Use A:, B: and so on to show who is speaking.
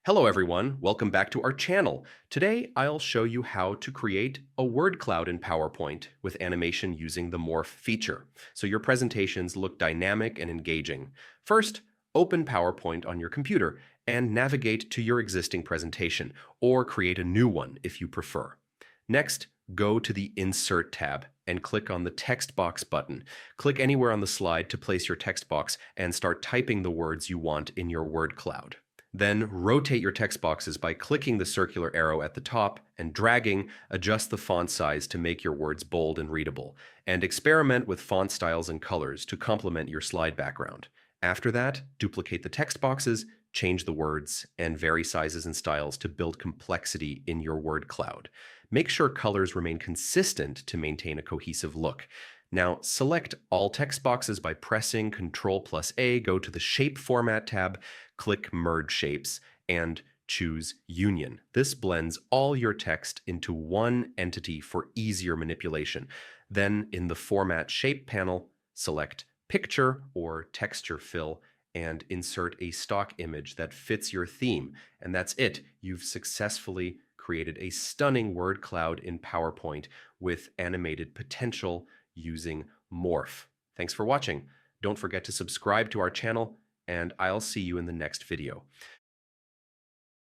A: Hello everyone, welcome back to our channel. Today I'll show you how to create a word cloud in PowerPoint with animation using the Morph feature, so your presentations look dynamic and engaging. First, open PowerPoint on your computer and navigate to your existing presentation, or create a new one if you prefer. Next, go to the Insert tab and click on the text box button. Click anywhere on the slide to place your text box and start typing the words you want in your word cloud. Then rotate your text boxes by clicking the circular arrow at the top and dragging, adjust the font size to make your words bold and readable, and experiment with font styles and colors to complement your slide background. After that, duplicate the text boxes, change the words, and vary sizes and styles to build complexity in your word cloud. Make sure colors remain consistent to maintain a cohesive look. Now, select all text boxes by pressing Ctrl+A, go to the Shape Format tab, click Merge Shapes, and choose Union. This blends all your text into one entity for easier manipulation. Then, in the Format Shape panel, select Picture or Texture Fill and insert a stock image that fits your theme. And that's it. You've successfully created a stunning word cloud in PowerPoint with animated potential using Morph. Thanks for watching. Don't forget to subscribe to our channel, and I'll see you in the next video.